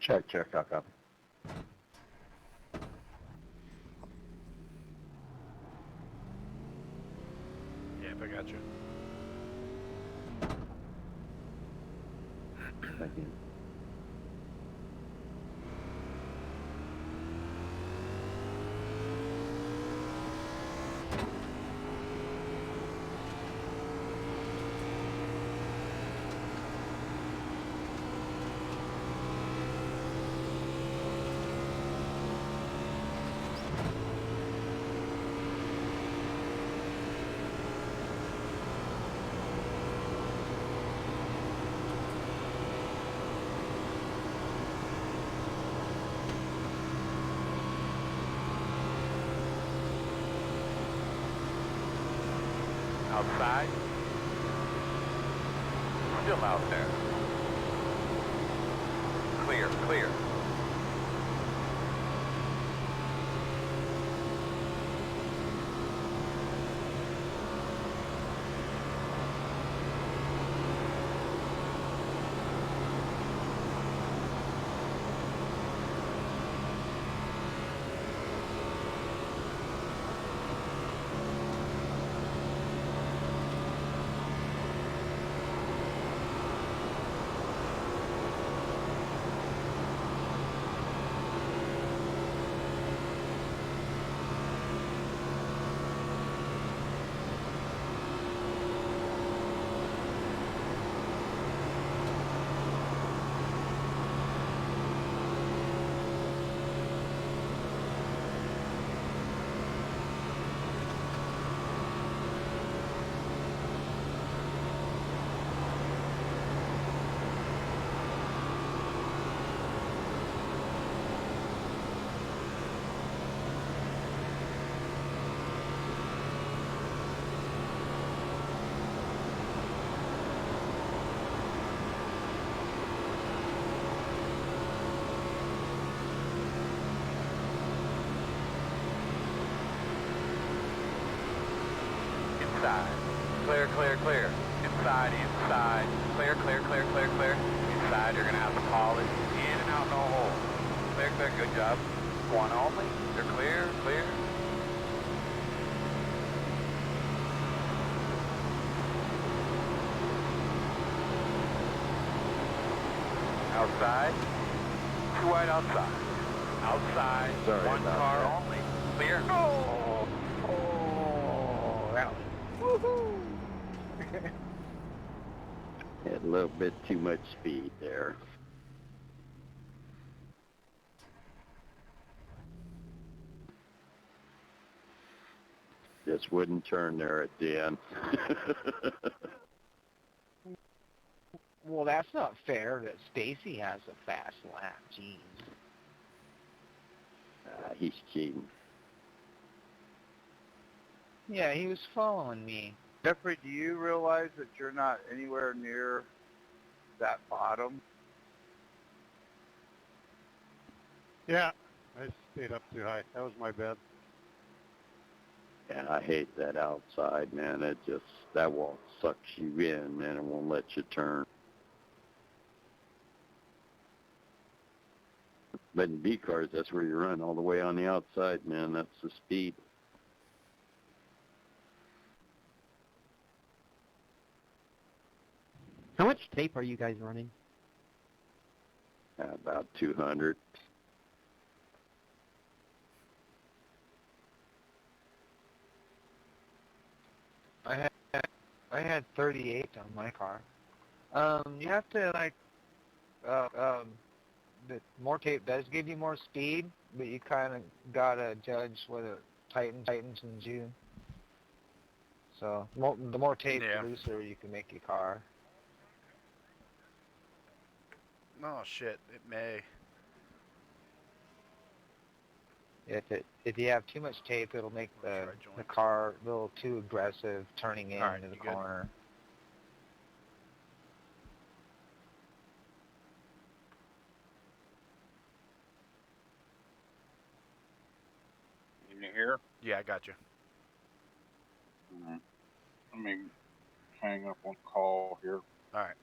Check, copy. Yep, I got you. Thank you. Outside. Still out there. Clear, clear. Inside. Clear, clear, clear. Inside, inside. Clear, clear, clear, clear, clear. Inside, you're going to have to haul it in and out, no hole. Clear, clear, good job. One only. They're clear, clear. Outside. Too wide outside. Outside. Sorry One about car that. only. Clear. Oh, that was, woohoo! Had a little bit too much speed there. Just wouldn't turn there at the end. Well, that's not fair that Stacy has a fast lap. Jeez. He's cheating. Yeah, he was following me. Jeffrey, do you realize that you're not anywhere near that bottom? Yeah, I stayed up too high. That was my bad. And I hate that outside, man. It just, that wall sucks you in, man. It won't let you turn. But in B cars, that's where you run all the way on the outside, man. That's the speed. How much tape are you guys running? About 200. I had 38 on my car. You have to the more tape does give you more speed, but you kind of gotta judge whether it tightens in June. So the more tape, Yeah. the looser you can make your car. Oh shit, it may. If you have too much tape, it'll make the car a little too aggressive turning in Alright, into the you good? corner. Can you hear? Yeah, I got you. Mm-hmm. Let me hang up on call here. Alright.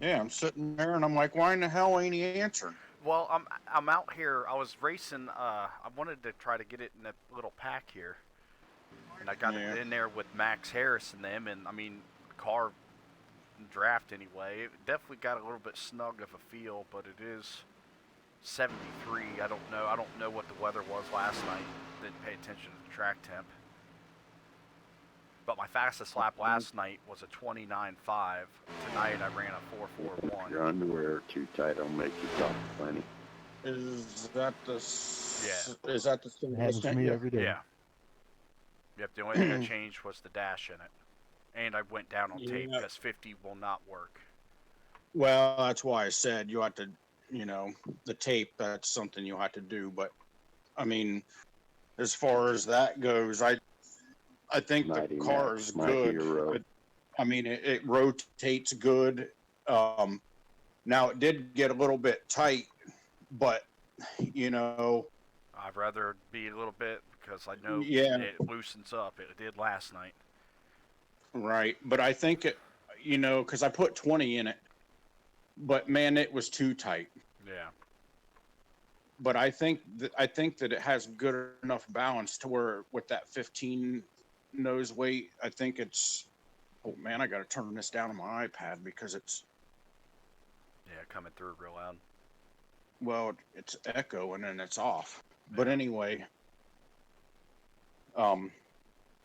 Yeah, I'm sitting there and I'm like, why in the hell ain't he answering? Well, I'm out here. I was racing. I wanted to try to get it in a little pack here, and I got Yeah. it in there with Max Harris and them. And I mean, the car draft anyway. It definitely got a little bit snug of a feel, but it is 73. I don't know. I don't know what the weather was last night. Didn't pay attention to the track temp. But my fastest lap last night was a 29.5. Tonight I ran a 4.41. Your underwear are too tight. I'll make you talk plenty. Is that the Yeah. Is that the It happens to tent? me Yeah. every day. Yeah. Yep, the only thing I changed was the dash in it. And I went down on tape Yeah. because 50 will not work. Well, that's why I said you have to, you know, the tape. That's something you have to do. But I mean, as far as that goes, I think the Mighty car Max, is my good. hero. I mean, it rotates good. Now it did get a little bit tight, but you know, I'd rather be a little bit because I know yeah, it loosens up. It did last night. right. But I think it, you know, because I put 20 in it, but man, it was too tight. Yeah. But I think that it has good enough balance to where with that 15 nose weight, I think it's. Oh man, I got to turn this down on my iPad because it's Yeah, coming through real loud. well, it's echoing and it's off. But Yeah. anyway,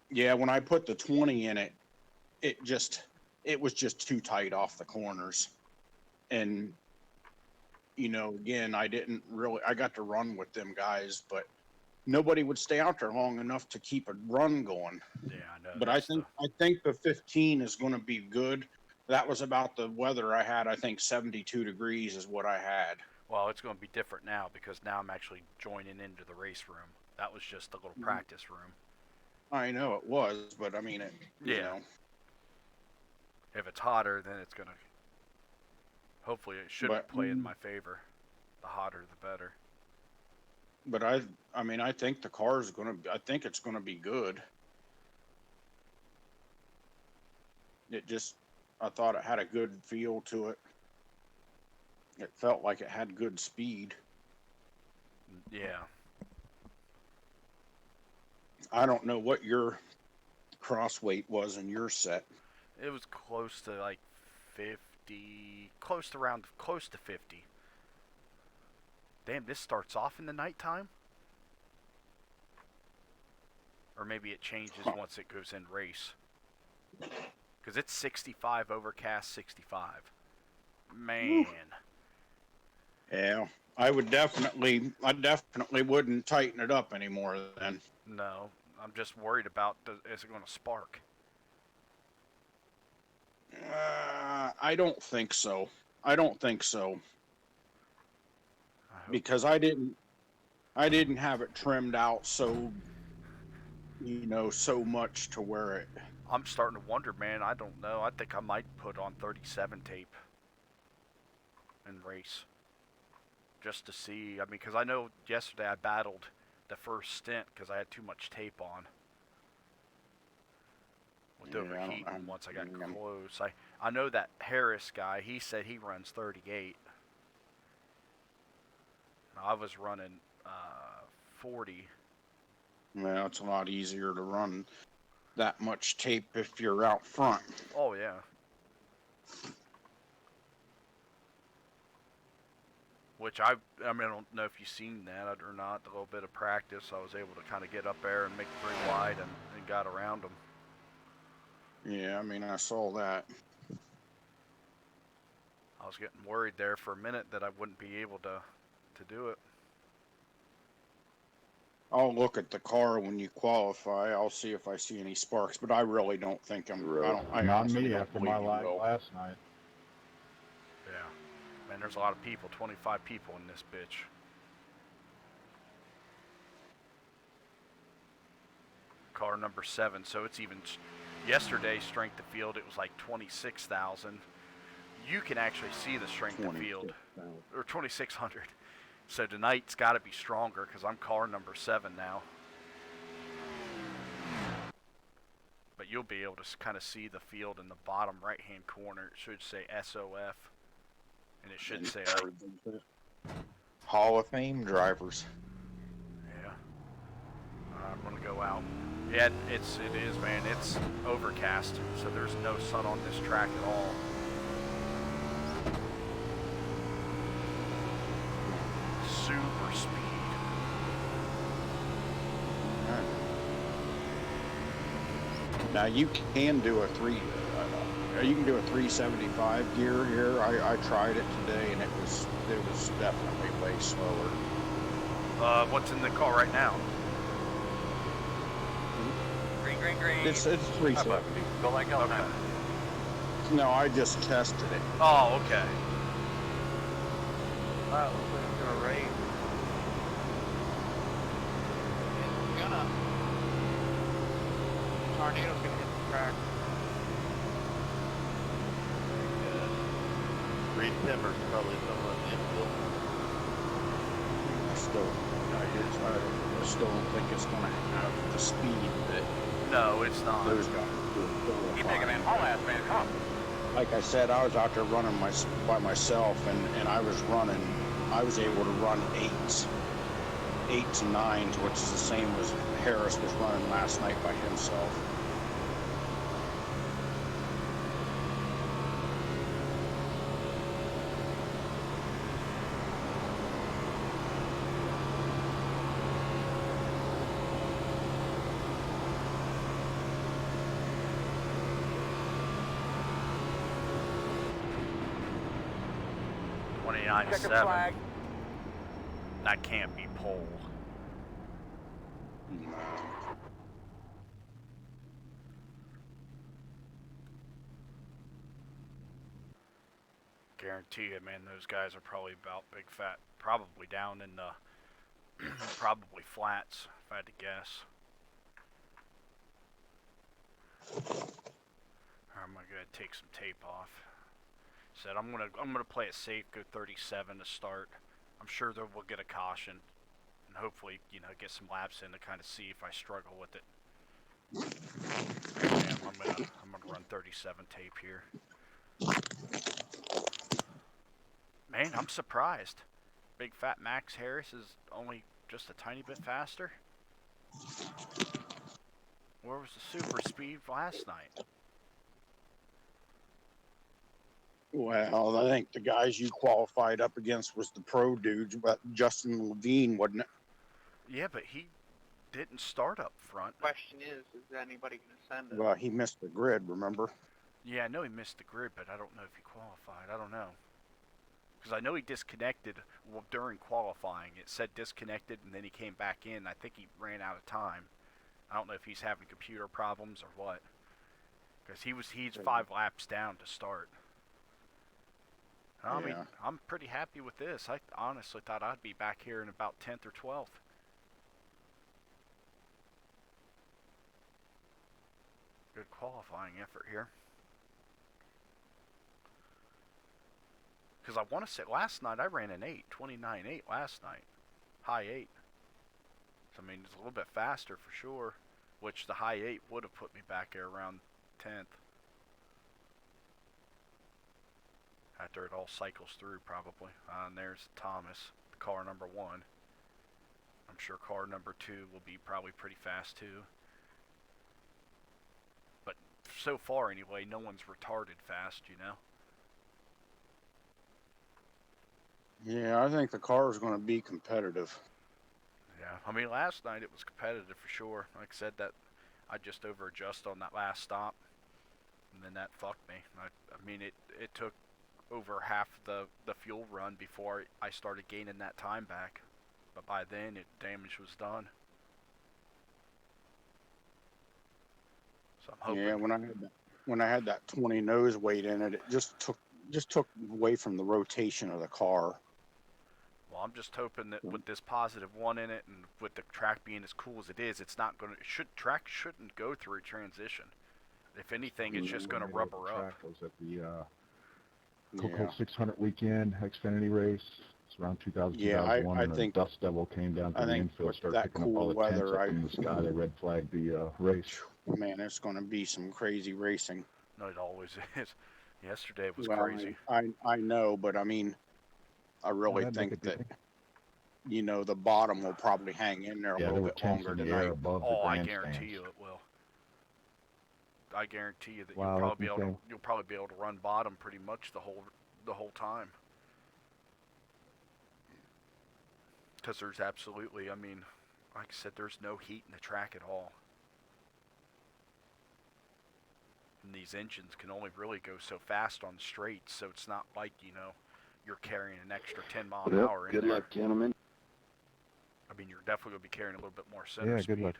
yeah, when I put the 20 in it, it was just too tight off the corners. And you know, again, I got to run with them guys, but nobody would stay out there long enough to keep a run going. Yeah, I know. But I think the 15 is going to be good. That was about the weather I had. I think 72 degrees is what I had. Well, it's going to be different now because now I'm actually joining into the race room. That was just a little practice room. I know it was, but I mean it. You know. If it's hotter, then it's going to. Hopefully, it should play in my favor. The hotter, the better. But I mean, I think the car is going to. I think it's going to be good. I thought it had a good feel to it. It felt like it had good speed. Yeah. I don't know what your cross weight was in your set. It was close to like 50, close to 50. Damn, this starts off in the nighttime? Or maybe it changes once it goes in race. Because it's 65, overcast 65. Man. Yeah, I definitely wouldn't tighten it up anymore then. No, I'm just worried about, is it going to spark? I don't think so. Because I didn't have it trimmed out so, you know, so much to where it. I'm starting to wonder, man. I don't know. I think I might put on 37 tape and race. Just to see. I mean, because I know yesterday I battled the first stint because I had too much tape on. With overheating once I got close. I know that Harris guy, he said he runs 38. I was running 40. Well, it's a lot easier to run that much tape if you're out front. Oh, yeah. Which I mean, I don't know if you've seen that or not, a little bit of practice. I was able to kind of get up there and make 3 wide and got around them. Yeah, I mean, I saw that. I was getting worried there for a minute that I wouldn't be able to do it. I'll look at the car when you qualify. I'll see if I see any sparks, but I really don't think Not me after my lag last night. Yeah. Man, there's a lot of people, 25 people in this bitch. Car number 7, so it's even, yesterday's strength of field, it was like 26,000. You can actually see the strength of field, or 2,600. So tonight's got to be stronger because I'm car number 7 now. But you'll be able to kind of see the field in the bottom right-hand corner. It should say SOF. and it should And say like, everything. Hall of Fame drivers. yeah. I'm gonna go out. Yeah, it is, man. It's overcast, so there's no sun on this track at all. Super speed. Now you can do a you can do a 375 gear here. I tried it today, and it was definitely way slower. What's in the car right now? Green, green, green. It's 370. Go like hell, Okay. man. No, I just tested it. Oh, okay. Wow, it looks like it's gonna rain. It's gonna. Tornado's gonna hit the track. Reed Timmer's probably somewhere in the infield. I still don't think it's going to have the speed that No, it's not. those guys do. Keep making man. Haul ass, man. Come on. Like I said, I was out there running by myself, and I was able to run 8s and 9s, which is the same as Harris was running last night by himself. Check the 29.7. flag. That can't be pole. Guarantee you, man, those guys are probably about big fat, probably down in the, probably flats, if I had to guess. I'm gonna take some tape off. Said I'm gonna play it safe, go 37 to start. I'm sure that we'll get a caution, and hopefully, get some laps in to kind of see if I struggle with it. And I'm gonna run 37 tape here. Man, I'm surprised. Big fat Max Harris is only just a tiny bit faster. Where was the super speed last night? Well, I think the guys you qualified up against was the pro dudes, but Justin Levine wasn't it? Yeah, but he didn't start up front. Question is anybody gonna send it? Well, he missed the grid, remember? Yeah, I know he missed the grid, but I don't know if he qualified. I don't know. Because I know he disconnected during qualifying. It said disconnected, and then he came back in. I think he ran out of time. I don't know if he's having computer problems or what. Because he's 5 laps down to start. I mean, I'm pretty happy with this. I honestly thought I'd be back here in about 10th or 12th. Good qualifying effort here. Because I want to say last night I ran an 8, 29.8 last night. High 8. So, I mean, it's a little bit faster for sure. Which the high 8 would have put me back there around 10th. After it all cycles through, probably. And there's Thomas, car number 1. I'm sure car number 2 will be probably pretty fast too. But so far, anyway, no one's retarded fast, Yeah, I think the car is going to be competitive. Yeah, I mean, last night it was competitive for sure. Like I said, that I just over-adjusted on that last stop, and then that fucked me. I mean, it took over half the fuel run before I started gaining that time back. But by then, damage was done. So I'm hoping. Yeah, when I had that 20 nose weight in it, it just took away from the rotation of the car. Well, I'm just hoping that with this +1 in it, and with the track being as cool as it is, it's not going to. Track shouldn't go through a transition. If anything, it's just going to rubber up. Track was at the Coco 600 weekend Xfinity race. It's around 2000, Yeah, 2001. I and think Dust Devil came down to I the think infield, with started that picking up cool all the tents weather, up in the sky. They red flagged the race. Man, it's going to be some crazy racing. No, it always is. Yesterday was Well, crazy. I know, but I mean, I really that'd make think a that, difference. the bottom will probably hang in there a Yeah, little there were bit temps longer in the tonight. air above the Oh, I grandstands. guarantee you it will. I guarantee you that Wow, that's insane. you'll probably be able to run bottom pretty much the whole time. Because there's absolutely, I mean, like I said, there's no heat in the track at all. And these engines can only really go so fast on the straights, so it's not like, you're carrying an extra 10 mile an hour in Good there. luck, gentlemen. I mean, you're definitely going to be carrying a little bit more center Yeah, speed. good luck.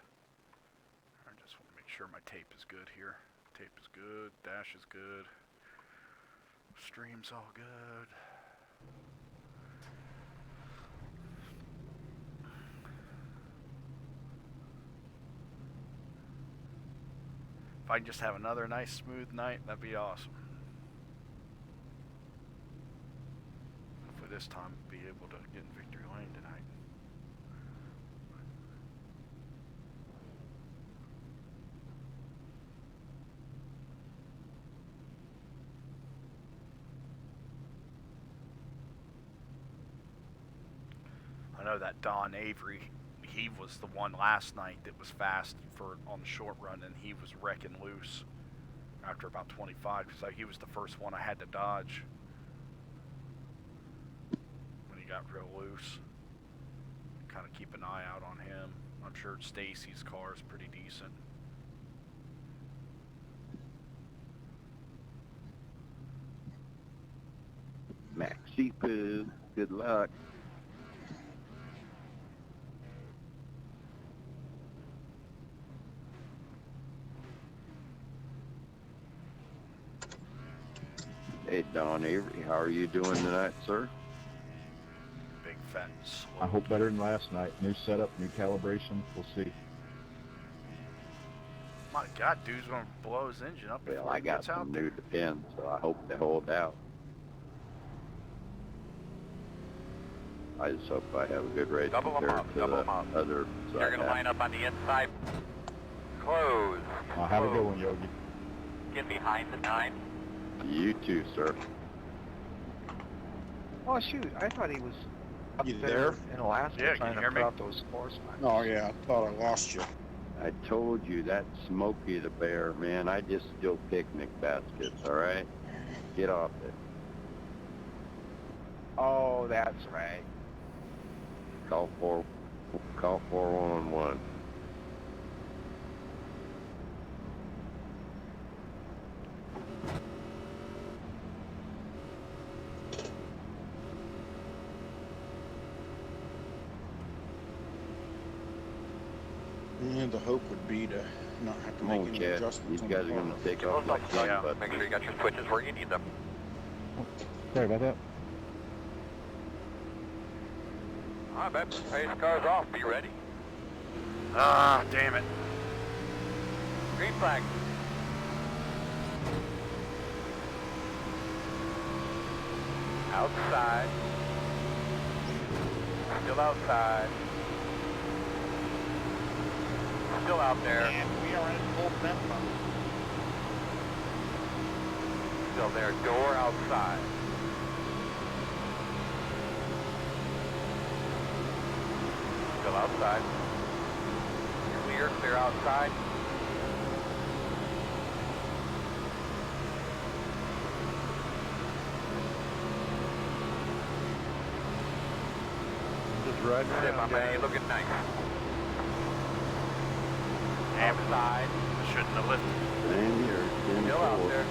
I just want to make sure my tape is good here. Tape is good. Dash is good. Stream's all good. If I can just have another nice smooth night, that'd be awesome. Hopefully this time I'll be able to get in victory lane tonight. I know that Don Avery, he was the one last night that was fast on the short run, and he was wrecking loose after about 25, because he was the first one I had to dodge when he got real loose. Kind of keep an eye out on him. I'm sure Stacy's car is pretty decent. Maxi Poo, good luck. Hey, Don Avery, how are you doing tonight, sir? Big fat slow. I hope better than last night. New setup, new calibration. We'll see. My God, dude's gonna blow his engine up Well, before I he got gets out some there. new depends, so I hope they hold out. I just hope I have a good race Double 'em compared up, to double 'em the up. others You're going to line up on the inside. Close. I'll have a good one, Yogi. Get behind the 9. You too, sir. Oh shoot, I thought he was up You there there? in Alaska Yeah, can trying you to hear put me? out those force fires. Oh yeah, I thought I lost you. I told you that Smokey the Bear, man. I just steal picnic baskets, all right? Get off it. Oh, that's right. Call 411. Yeah, the hope would be to not have to Come make on, any Chad. adjustments These on guys the are going car. to take off like Yeah. but Make sure you got your switches where you need them. Sorry about that. All right, babe. Race car's off. Be ready. Ah, damn it. Green flag. Outside. Still outside. Still out there. And we are in full vent mode. Still there. Door outside. Still outside. Clear, clear outside. Just riding Zip, around, my man, guys. you looking nice. Damn it. Outside. I shouldn't have lifted. Stand here. Stand Still out forward. there.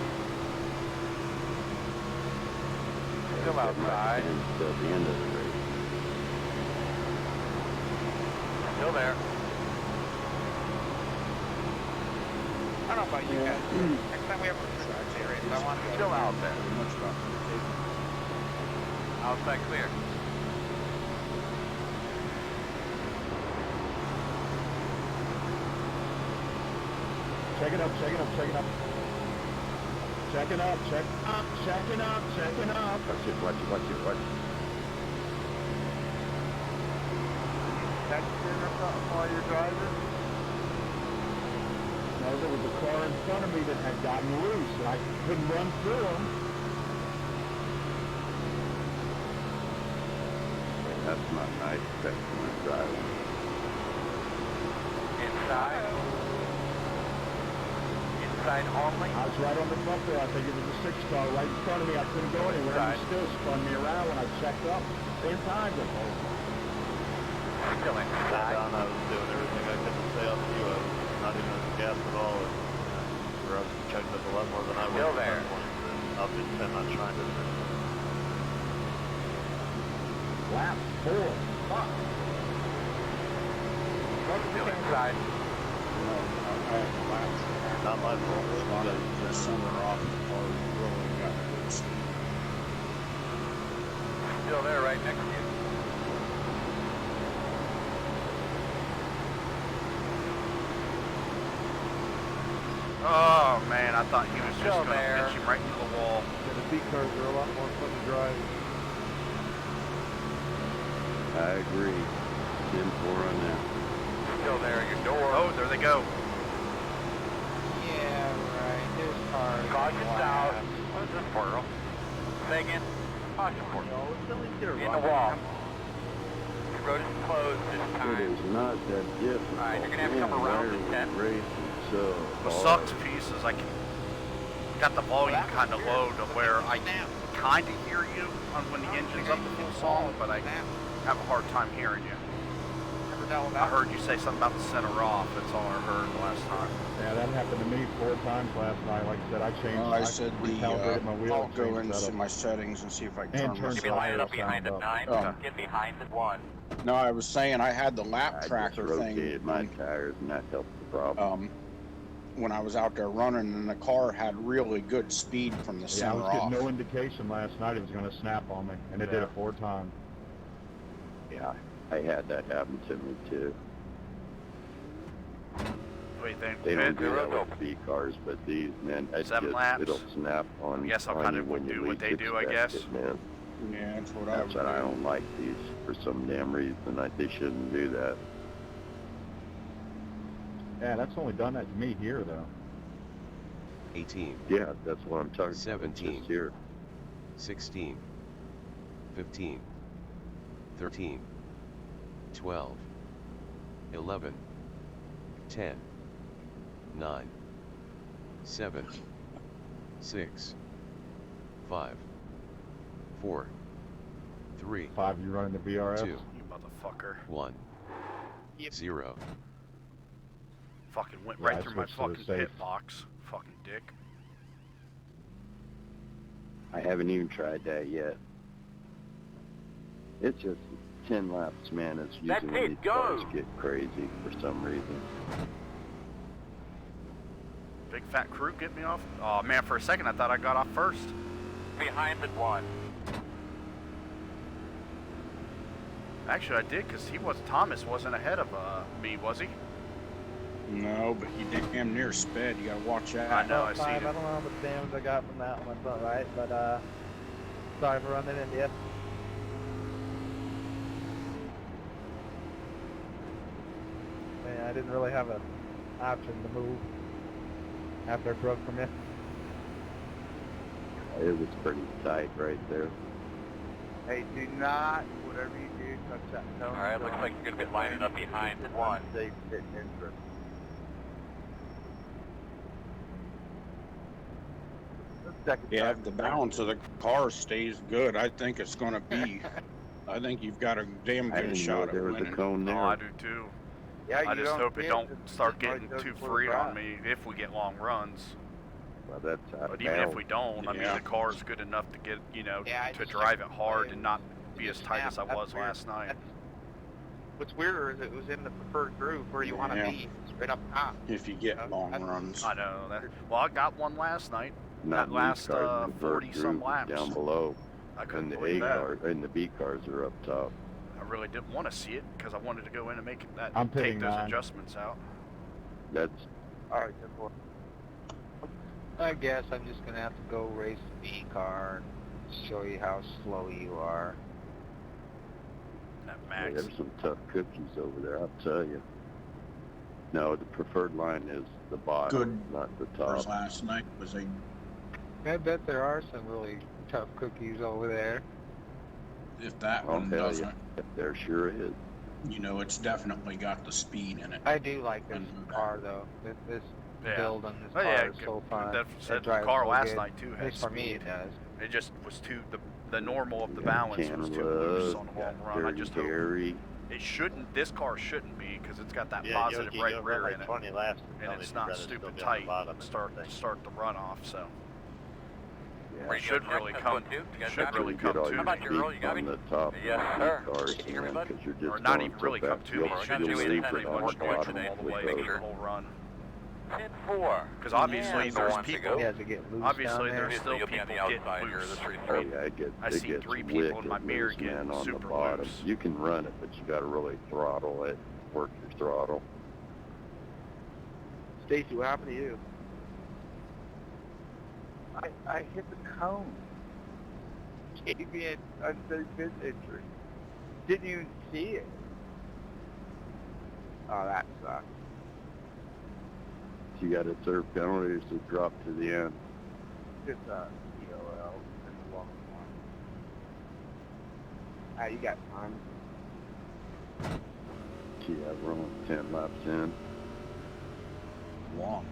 Still outside. Until the end of the race. Still there. I don't know about you guys. Next time we have a track race, I want to go. Still out there. Pretty much about to take it. Outside clear. Check it up, check it up, check it up. Checking up, checking up, checking up. Watch it, watch it, watch it, watch it. Texting or something while you're driving? No, there was a car in front of me that had gotten loose, and I couldn't run through them. That's not nice, excellent driving. Inside. Inside only. I was right on the bumper. I think it was a 6-car right in front of me. I couldn't go anywhere. Inside. He still spun me around when I checked up. Same time, but Still inside. I was doing everything I could to stay on the U. I was not even at the gas at all. I was chugging up a lot more than I was. Still there. I'll be not trying to. lap 4. Fuck. Still inside. Not my fault. A lot of the center off the car really got good speed. Still there right next to you. Oh man, I thought he was just Still going to there. pitch him right into the wall. Yeah, the beat cars are a lot more fun to drive. I agree. 10-4 on that. Still there at your door. Oh, there they go. Yeah, right. There's cars. Caution south. What is this for? Say again. Caution for. No, it's only here. In the wall. The road is closed this It time. is not that difficult. Alright, you're gonna have to come Man, around why the are 10. we racing so The hard? sucks piece is I got the volume kind of low to where I kind of hear you on when the engine's up to full song, but I have a hard time hearing you. I heard you say something about the center off. That's all I heard last time. Yeah, that happened to me 4 times last night. Like I said, I changed. I said recalibrated my wheel. I'll go changed into setup. my settings and see if I can And turn turn this Give me off. line it up sound behind at up. 9. Oh. Get behind at 1. No, I was saying I had the lap I just tracker thing. rotated my tires and that helped the problem. When I was out there running, and the car had really good speed from the Yeah, I center was getting off. no indication last night it was going to snap on me, and it did it 4 times. Yeah, I had that happen to me too. Wait, then They don't do they're that with B cars, but these, man, it 7 just, laps. it'll snap on. I guess I'll on kind you of when you do what least they do, I expect guess. it, man. Yeah, that's what I was That's why I doing. don't like these for some damn reason. They shouldn't do that. Yeah, that's only done that to me here, though. 18, Yeah, that's what I'm talking about. 17. Just here. 16, 15, 13, 12, 11, 10, 9, 7, 6, 5, 4, 3, 5, you running the VRF? 2, You motherfucker. 1, 0. Fucking went Yeah, right I through my switched to the fucking safe. pit box. Fucking dick. I haven't even tried that yet. It's just 10 laps, man. It's That's usually when it, these go! cars get crazy for some reason. Big fat crew get me off. Oh man, for a second I thought I got off first. Behind at 1. Actually, I did because Thomas wasn't ahead of me, was he? No, but he damn near sped. You gotta watch out. I know, I see I it. don't know how much damage I got from that one, but right, but sorry for running into you. Yeah, I didn't really have an option to move after I broke from you. It was pretty tight right there. Hey, do not, whatever you do, touch that cone. Alright, looks like you're gonna be lining up behind at 1. Safe hit entrance. Yeah, if the balance of the car stays good, I think it's gonna be. I think you've got a damn I good didn't know shot at there was a winning. cone there. Oh, I do too. Yeah, I you just hope see it don't just start sitting right getting there too before free the on drive. me if we get long runs. Well, that's out But of even if bounds. we don't, I mean Yeah. the car's good enough to get, you know, Yeah, I to just drive it checked hard the and not be just as tight as I snapped. That's was weird. last night. That's- What's weirder is it was in the preferred groove where you want to Yeah. be, straight up top. If you get long runs. I know that. Well, I got one last night. Not that these last, cars, the 40-some group laps. down below, I couldn't and the believe A that. cars and the B cars are up top. I really didn't want to see it because I wanted to go in and make that I'm take pitting those 9. adjustments out. That's Alright, good boy. I guess I'm just gonna have to go race the B car and show you how slow you are. That yeah, Max. there's some tough cookies over there, I'll tell you. No, the preferred line is the bottom, Good not the Cars top. last night was a I bet there are some really tough cookies over there. If that Oh, one hell doesn't, yeah. There sure is. you know, it's definitely got the speed in it. I do like this And- car though. This Yeah. build on this Oh, car yeah, is so fun. That said, It the drives car so last good. night too At had least for me, speed. it does. It just was too the normal of the You got balance was too Canada, loose on the long got run. I Dirty just hope Harry. it shouldn't. This car shouldn't be because it's got that Yeah, positive Yogi, right you'll rear run in like it, 20 laps and tell me it's if you'd not rather still stupid be on the tight bottom to and start the runoff. So Yeah. it should really come. You guys Should got really You come get all to your about me. your roll? You speed got on me? the top Yes, of sir. the cars, Can you hear me, man, bud? because you're just Or not going even so really come fast. to me. You'll It should just lose stay it pretty on much the neutral bottom all the with way those. through the whole run. 10-4. Because obviously And there's one to people. go. He has to get loose Obviously, down there. there's still You'll be on people the getting outside here of loose. the street. Oh yeah, I it see gets 3 people in wicked my mirror loose, getting man, on super the bottom. loose. You can run it, but you got to really throttle it, work your throttle. Stacy, what happened to you? I hit the cone. Gave me an unsafe pit injury. Didn't even see it. Oh, that sucks. You got to serve penalties to drop to the end. Just EOL in the long run. Ah, you got time. Yeah, we're only 10 laps in. Long.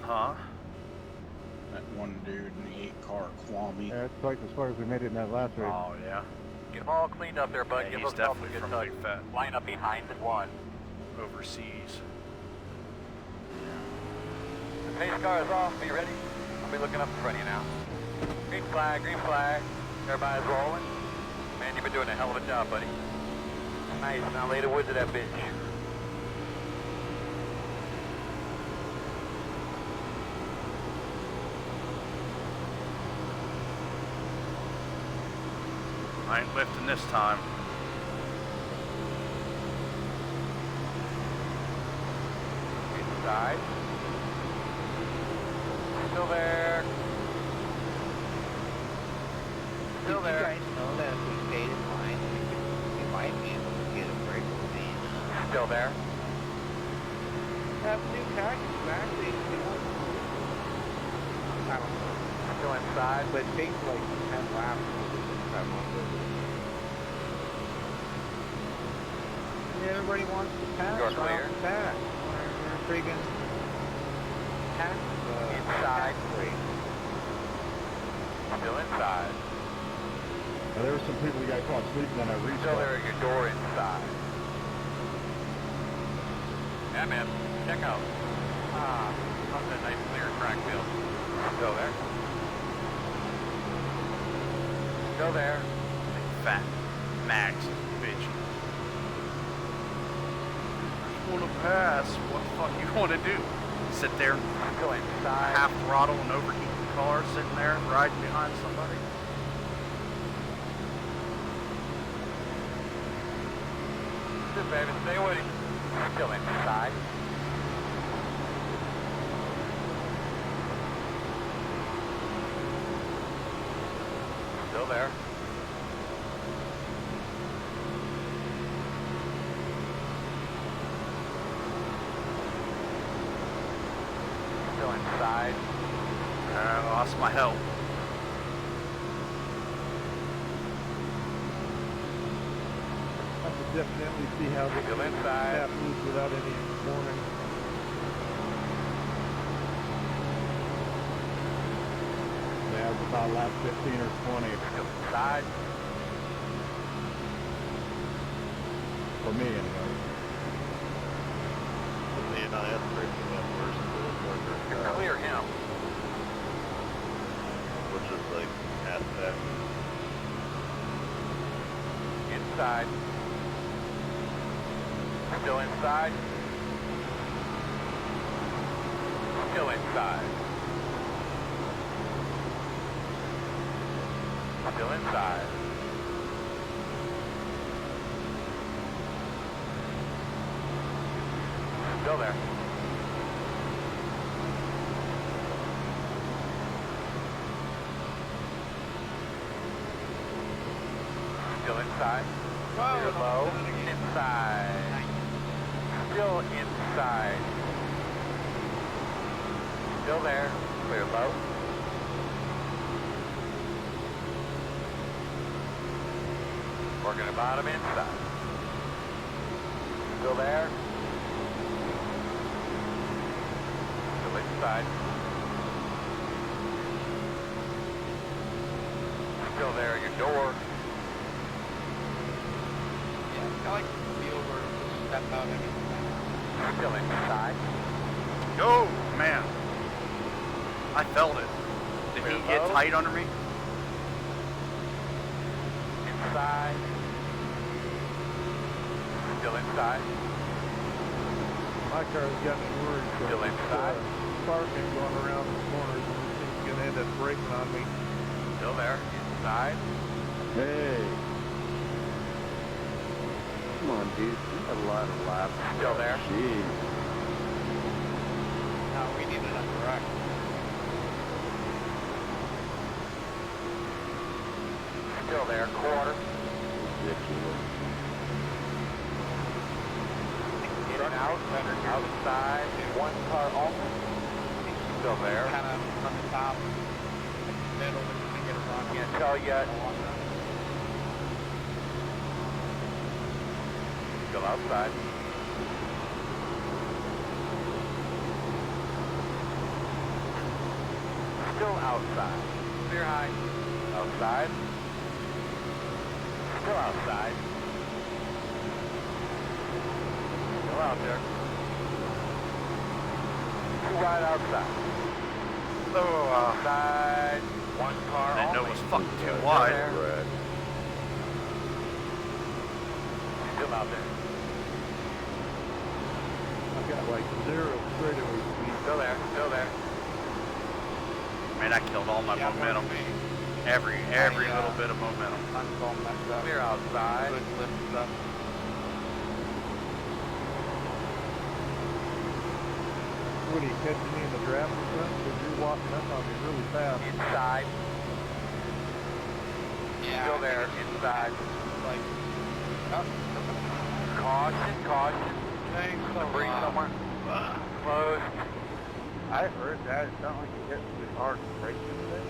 Huh? That one dude in the 8 car, Kwame. Yeah, it's twice as far as we made it in that last race. Oh yeah. Get them all cleaned up there, bud. Yeah, Give he's those help a definitely good from tug. Big Fat Line up behind the one. overseas. The pace car is off. Be ready. I'll be looking up in front of you now. Green flag, green flag. Everybody's rolling. Man, you've been doing a hell of a job, buddy. Nice. Now lay the woods of that bitch. I ain't lifting this time. Inside. Still there. Still Did you there. guys know that if we stayed in line, we might be able to get a break with the Still there. have new package back. They don't. I don't know. Still inside. But it takes like 10 laps to have one. Everybody wants to pass. You're right clear. off the bat. We're friggin' tax, Inside. tax rate. Still inside. Now, there were some people that got caught sleeping on that Still restart. there at your door inside. Yeah, man. Check out. Ah, that's a nice clear track field. Still there. Still there. Fat Max, bitch. I want to pass. What the fuck you want to do? Sit there, Still inside. half throttle and overheat the car, sitting there riding behind somebody? Sit, baby. Stay with him. Still inside. Still there. Still inside. I lost my help. I could definitely see how this Still inside. happens without any warning. Yeah, it's about lap 15 or 20 Still inside. for me anyway. the NIS racing that first You clear him. which is like aspect. Inside. Still inside. Still inside. Still inside. Still there. Still inside. Clear low. Inside. Still inside. Still there. Clear low. Working the bottom inside. Still there? Still inside. Still there at your door. Yeah, I like to feel where you step out anything. Still inside. Yo, man. I felt it. Did he Clear get low. tight under me? Inside. Still inside. My car's got me worried. Still inside. Parking going around the corners and it's going to end up braking on me. Still there. Inside. Hey. Come on, dude. You got a lot of laps. Still there. Jeez. No, we need it on the rack. Still there. Quarter. Ridiculous. In and out. Outside. One car only. Still there. Kind of on the top, middle, we get it wrong. Can't tell yet. Still outside. Still outside. Clear high. Outside. Still outside. Still out there. Too wide outside. Oh, Outside. One car I didn't know only. it was fucking too Still wide. there. Right. Still out there. I've got like 0 straightaway speed. Still there. Still there. Man, I killed all my momentum. Every little bit of momentum. I'm all messed up. Clear outside. Good lift stuff. What are you catching me in the draft front? Because you're walking up on me really fast. Inside. Yeah. Still there. Inside. Like, Caution. Caution. thanks so Debris somewhere. Close. I heard that. It sounded like it hit really hard braking today.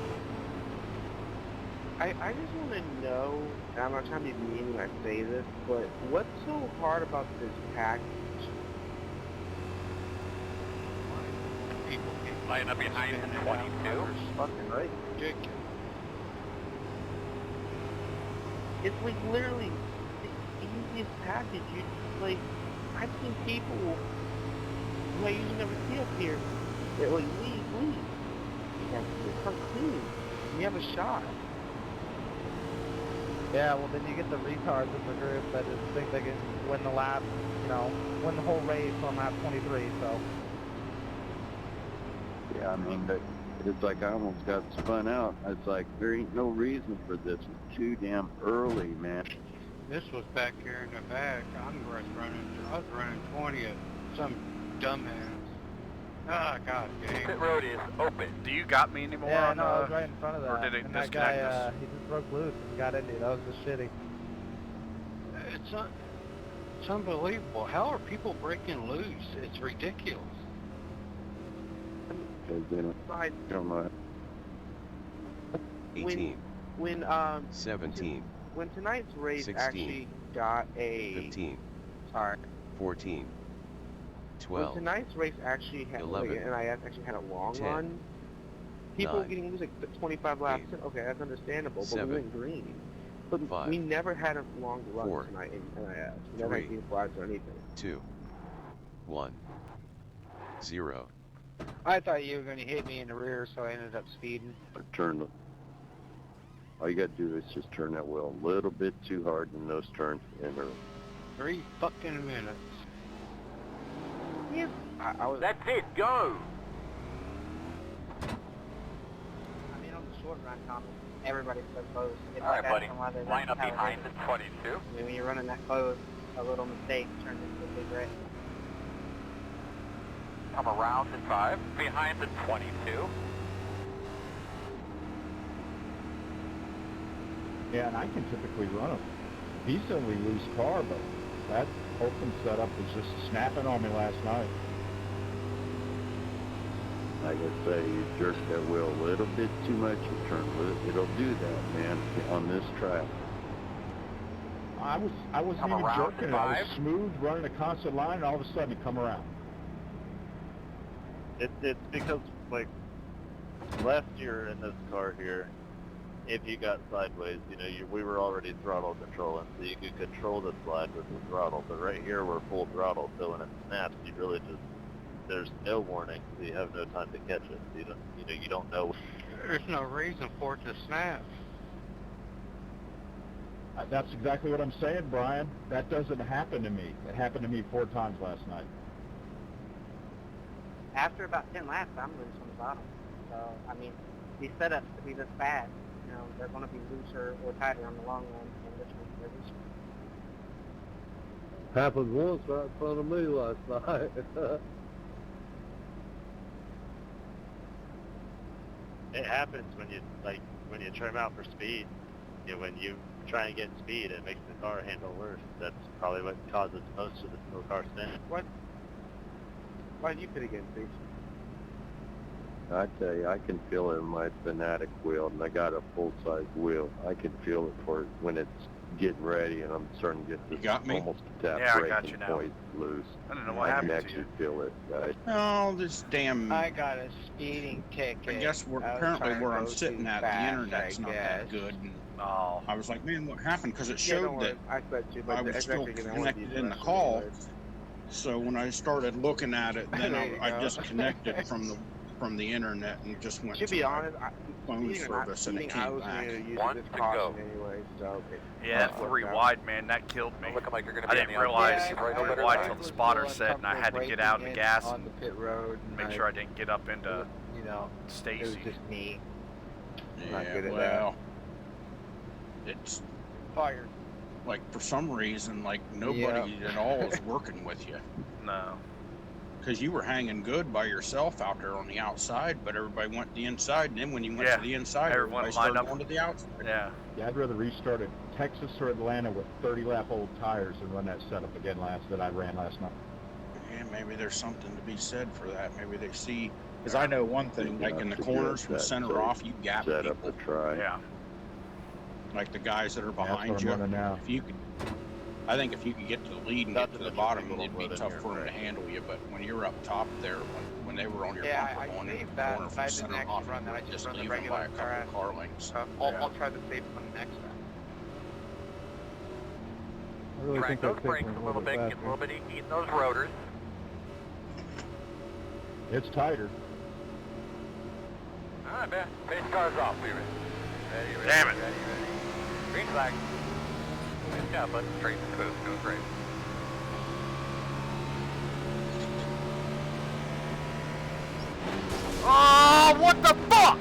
I just want to know, and I'm not trying to be mean when I say this, but what's so hard about this package? people keep Line up behind spinning the out. 22. That's fucking right. Ridiculous. It's like literally the easiest package. You like, I've seen people who I usually never see up here. They're like, leave. You guys come clean. You have a shot. Yeah, well then you get the retards in the group that just think they can win the lap, win the whole race on lap 23, so. Yeah, I mean, but it's like I almost got spun out. It's like, there ain't no reason for this. It's too damn early, man. This was back here in the back. I was running 20 at some dumbass. Ah, God dang. Pit road is open. Do you got me anymore Yeah, on no, I was right in front of that. or did it and that disconnect guy, us? he just broke loose and got into it. That was just shitty. It's unbelievable. How are people breaking loose? It's ridiculous. Because they don't know. 18, When 17, when tonight's race 16, actually got a 15, sorry. 14, When 12, tonight's race actually had, 11, like, NIS actually had a long 10, run, people were 9, getting like 25 laps. 8, Okay, that's understandable, but 7, we went green. But 5, we never had a long run 4, tonight in NIS. We never 3, had green flags or anything. 2, 1, 0. I thought you were going to hit me in the rear, so I ended up speeding. All you got to do is just turn that wheel a little bit too hard in those turns, and 3 fucking minutes. Yeah, I was. That's it. Go. I mean, on the short run, Tom, everybody's so close. It's All right, like buddy. asking why they're Line up not behind calibrated. the 22. I mean, when you're running that close, a little mistake turns into a big wreck. Come around to 5. Behind the 22. Yeah, and I can typically run a decently loose car, but that open setup was just snapping on me last night. like I say, you jerk that wheel a little bit too much, you turn with it. It'll do that, man, on this track. I wasn't Come even around jerking to it. I was 5. smooth, running a constant line, and all of a sudden it come around. It's because, like, last year in this car here, if you got sideways, you know, we were already throttle controlling, so you could control the slide with the throttle. But right here, we're full throttle, so when it snaps, you really just, there's no warning, so you have no time to catch it. So you don't know. There's no reason for it to snap. That's exactly what I'm saying, Brian. That doesn't happen to me. It happened to me 4 times last night. After about 10 laps, I'm loose on the bottom. So, I mean, these setups to be this bad, you know, they're going to be looser or tighter on the long run, and this one, they're looser. Happened once right in front of me last night. It happens when you trim out for speed. You know, when you try and get speed, it makes the car handle worse. That's probably what causes most of the car spin. Why did you pit again, Steve? I tell you, I can feel it in my Fanatic wheel, and I got a full-size wheel. I can feel it for when it's getting ready, and I'm starting to get this almost tap Yeah, I got braking you now. point loose. I don't know what I happened can to actually you. feel it, guys. Oh, this damn. I got a speeding ticket. I guess was apparently trying to where I'm go sitting too at, fast, the internet's I not guess. that good. And Oh. I was like, man, what happened? Because it Yeah, showed don't worry. that I expect you, but I was it's still actually gonna want to be connected in the direction call. anyways. So when I started looking at it, then There you I go. disconnected from the internet and just went To to be my honest, phone speeding or not service, and it speeding, I came was back. going to use One it as to caution go. anyway, so it Yeah, that worked 3 out. wide, man, that killed me. Looking like you're going to I be didn't on the realize outside. it Right was over 3 there. wide Right. till the spotter set, and I had to get out of the gas on and the pit road. And make sure I didn't get up into you know, it was Stacy. just me. Not Yeah, good at well, it's Fired. like for some reason, like nobody at all is working with you. No. Because you were hanging good by yourself out there on the outside, but everybody went to the inside, and then when you went Yeah, to the inside, everyone everybody lined started up. going to the outside. Yeah. Yeah, I'd rather restart at Texas or Atlanta with 30-lap old tires than run that setup again that I ran last night. Yeah, maybe there's something to be said for that. Maybe they see, because I know one thing, like in the corners from center off, you gap Set up people. a try. Yeah. Like the guys that are That's what behind I'm you. running now. If you could, I think if you could get to the lead and Not get to to the mention bottom, people it'd be don't live in tough here, for them to right. handle you. But when you're up top there, when they were on your Yeah, bumper I going into believe the that, corner but from I didn't center actually off, run you that. I would just run the leave them regular by a car. couple car lengths. I'll try the safe one next time. I really Drag think those that brakes a little bit, get a little bit eating those rotors. It's tighter. All right, man. Base car's off. We ready. Ready, Damn it. ready, ready. Green flag. Good job, bud. Straight and smooth. Doing great. Oh, what the fuck?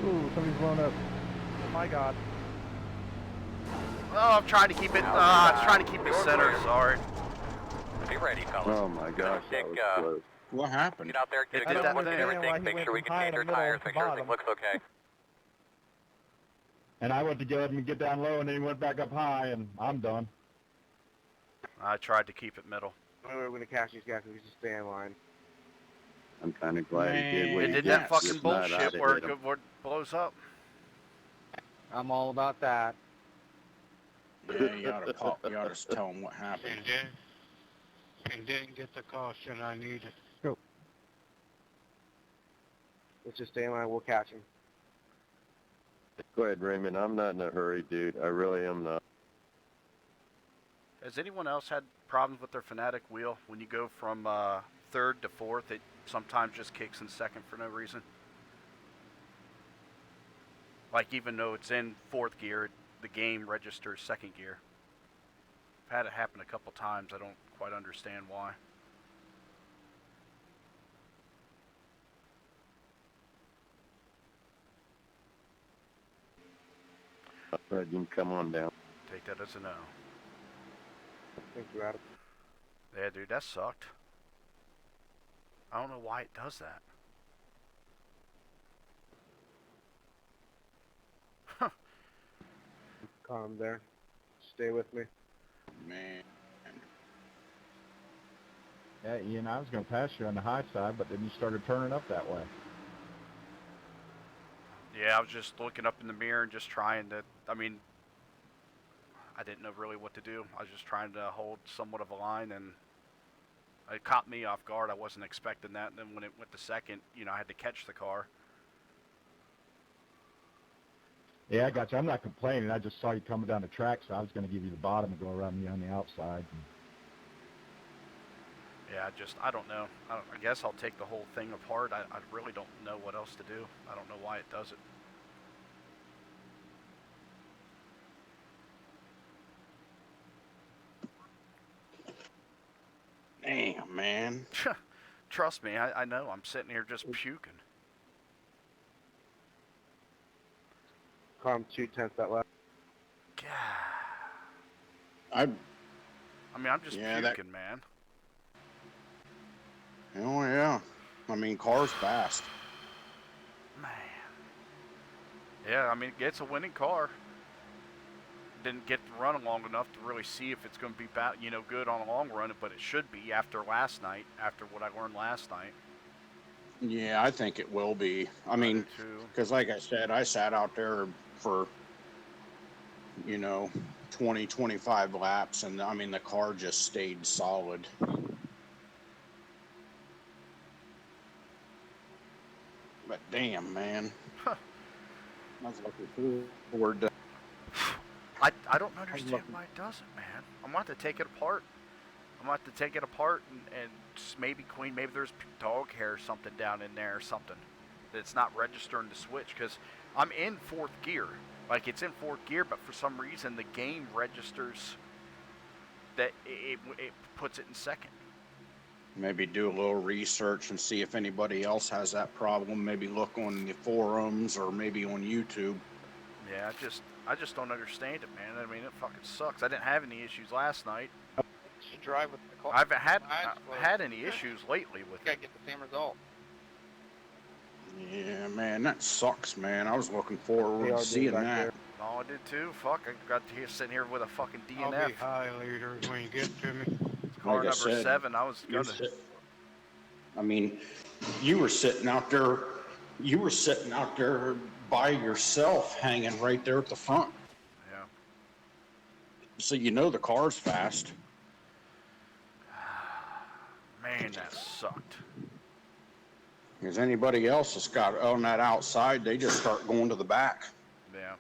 Ooh, somebody's blown up. Oh my God. Oh, I'm trying to keep it. I'm trying to keep it center. Sorry. Be ready, fellas. Oh my gosh, that was close. What happened? Get out there, get It a did good that look at thing. everything, Why he make went sure we from can high change to our middle tires, to make sure everything bottom. looks okay. And I went to get him and get down low, and then he went back up high, and I'm done. I tried to keep it middle. We're going to catch these guys if we just stay in line. I'm kind of glad he did what It he did did. that fucking If not, I'd bullshit have where hit him. it blows up. I'm all about that. Yeah, you ought to tell them what happened. And didn't get the caution I needed. Let's just stay in line. We'll catch him. Go ahead, Raymond. I'm not in a hurry, dude. I really am not. Has anyone else had problems with their Fanatic wheel? When you go from third to fourth, it sometimes just kicks in second for no reason. Like even though it's in fourth gear, the game registers second gear. I've had it happen a couple times. I don't quite understand why. Fred, you can come on down. Take that as a no. Thank you, Adam. Yeah, dude, that sucked. I don't know why it does that. Calm there. Stay with me. Man. Yeah, Ian, I was going to pass you on the high side, but then you started turning up that way. Yeah, I was just looking up in the mirror and just trying to, I mean, I didn't know really what to do. I was just trying to hold somewhat of a line, and it caught me off guard. I wasn't expecting that. And then when it went to second, you know, I had to catch the car. Yeah, I got you. I'm not complaining. I just saw you coming down the track, so I was going to give you the bottom and go around you on the outside. Yeah, I don't know. I guess I'll take the whole thing apart. I really don't know what else to do. I don't know why it does it. Damn, man. Trust me, I know. I'm sitting here just puking. Calm 2/10 that left. I mean, I'm just puking, man. Oh, yeah. I mean, car's fast. Man. Yeah, I mean, it's a winning car. Didn't get to run long enough to really see if it's going to be, you know, good on a long run, but it should be after last night, after what I learned last night. Yeah, I think it will be. I mean, because like I said, I sat out there for, you know, 20, 25 laps, and I mean, the car just stayed solid. But damn, man. I was looking forward to... I don't understand why it doesn't, man. I'm going to have to take it apart. I'm going to have to take it apart and maybe clean. Maybe there's dog hair or something down in there or something that's not registering to switch, because I'm in fourth gear. Like, it's in fourth gear, but for some reason the game registers that it puts it in second. Maybe do a little research and see if anybody else has that problem. Maybe look on the forums or maybe on YouTube. Yeah, I just don't understand it, man. I mean, it fucking sucks. I didn't have any issues last night. You drive with the car. I haven't had any issues lately with it. You gotta get the same result. Yeah, man, that sucks, man. I was looking forward to seeing that. Oh, I did too. Fuck, I got to sitting here with a fucking DNF. I'll be high later when you get to me. Car number 7. I was gonna. I mean, you were sitting out there. You were sitting out there by yourself, hanging right there at the front. Yeah. So you know the car's fast. Man, that sucked. Because anybody else that's got on that outside, they just start going to the back. Yeah.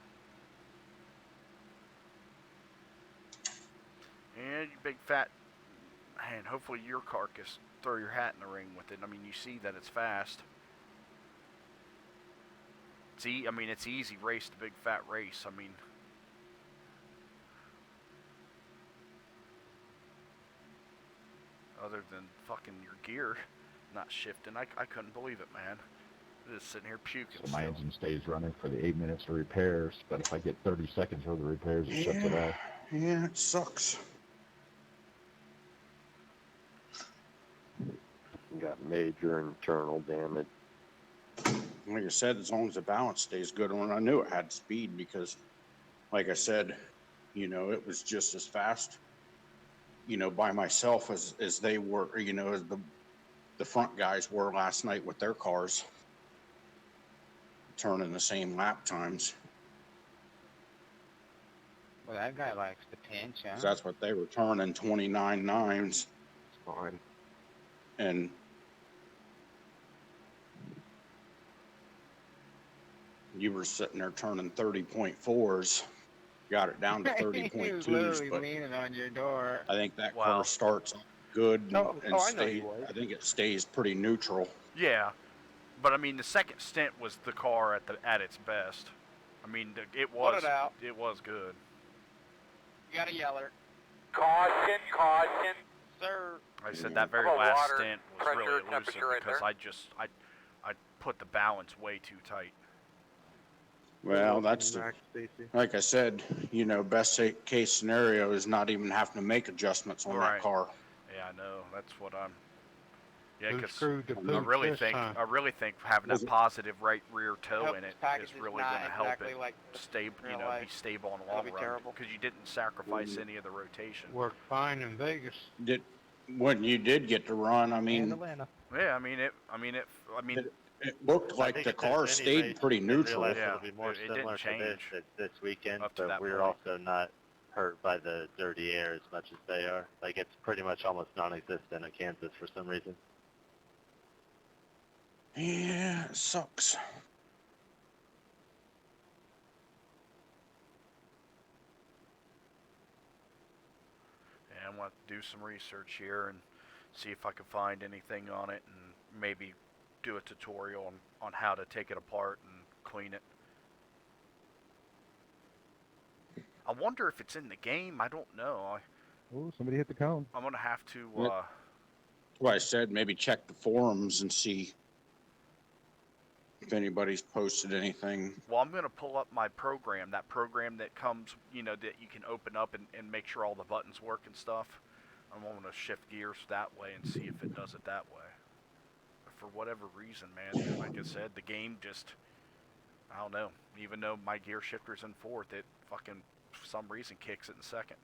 And you big fat, man, hopefully your carcass, throw your hat in the ring with it. I mean, you see that it's fast. I mean, it's easy race to big fat race. I mean, other than fucking your gear not shifting, I couldn't believe it, man. Just sitting here puking. So my engine stays running for the 8 minutes of repairs, but if I get 30 seconds for the repairs, it shuts it off. Yeah, it sucks. Got major internal damage. Like I said, as long as the balance stays good on it, I knew it had speed because, like I said, you know, it was just as fast, you know, by myself as they were, you know, as the front guys were last night with their cars, turning the same lap times. Well, that guy likes to pinch, huh? 'Cause that's what they were turning, 29.9s. It's fine. And you were sitting there turning 30.4s, got it down to 30.2s, literally but leaning on your door. I think that car starts good and, I know stays. you would. I think it stays pretty neutral. Yeah, but I mean, the second stint was the car at its best. I mean, it was good. You gotta yell her. Caution, caution. Sir. I said that very last stint was really elusive because I put the balance way too tight. Well, that's like I said, you know, best case scenario is not even having to make adjustments on that car. Yeah, I know. That's what I'm. Yeah, Who because screwed the I pooch really this think time? having that positive right rear toe Nope, in it package is is really not going to help exactly it like stay, real be life. stable in the That'll long be run terrible. because you didn't sacrifice any of the rotation. Worked fine in Vegas. When you did get to run, I mean, Yeah, I mean it. it looked like the car stayed pretty neutral. It'll be more it similar didn't change to this weekend, up to but that we're point. also not hurt by the dirty air as much as they are. Like, it's pretty much almost non-existent in Kansas for some reason. Yeah, it sucks. And I want to do some research here and see if I can find anything on it and maybe do a tutorial on how to take it apart and clean it. I wonder if it's in the game. I don't know. Oh, somebody hit the cone. I'm going to have to... That's why I said maybe check the forums and see if anybody's posted anything. Well, I'm going to pull up my program, that program that comes, you know, that you can open up and make sure all the buttons work and stuff. I'm going to shift gears that way and see if it does it that way. But for whatever reason, man, like I said, the game just, I don't know. Even though my gear shifter's in fourth, it fucking, for some reason, kicks it in second.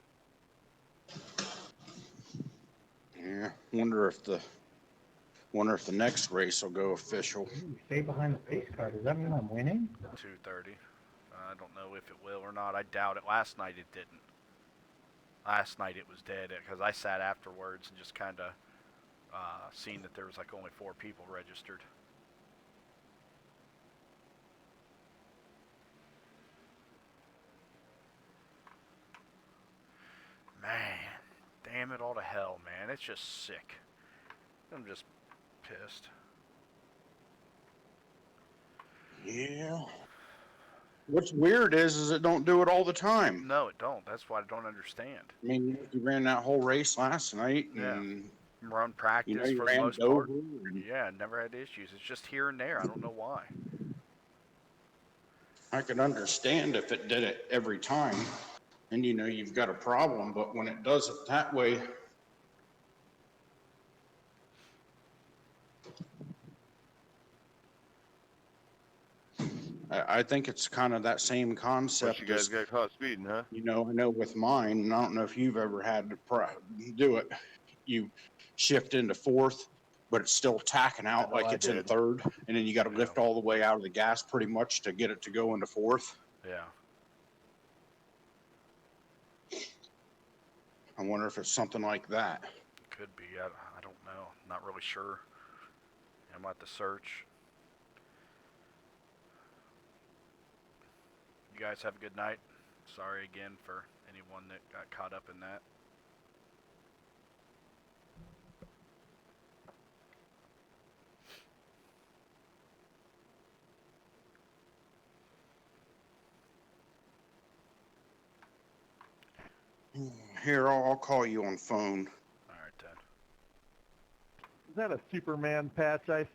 Yeah, wonder if the next race will go official. Stay behind the pace car. Does that mean I'm winning? 2:30. I don't know if it will or not. I doubt it. Last night it didn't. Last night it was dead because I sat afterwards and just kind of seen that there was like only 4 people registered. Man, damn it all to hell, man. It's just sick. I'm just pissed. Yeah. What's weird is it don't do it all the time. No, it don't. That's what I don't understand. I mean, you ran that whole race last night, and run practice you for the ran most over part. Yeah, never had issues. It's just here and there. I don't know why. I could understand if it did it every time, and you know you've got a problem. But when it does it that way, I think it's kind of that same concept. But you guys got caught speeding, huh? You know, I know with mine, and I don't know if you've ever had to do it. You shift into fourth, but it's still tacking out like it's in third, and then you got to lift all the way out of the gas pretty much to get it to go into fourth. Yeah. I wonder if it's something like that. Could be. I don't know. Not really sure. I'm at the search. You guys have a good night. Sorry again for anyone that got caught up in that. Here, I'll call you on phone. All right, then. Is that a Superman patch I see?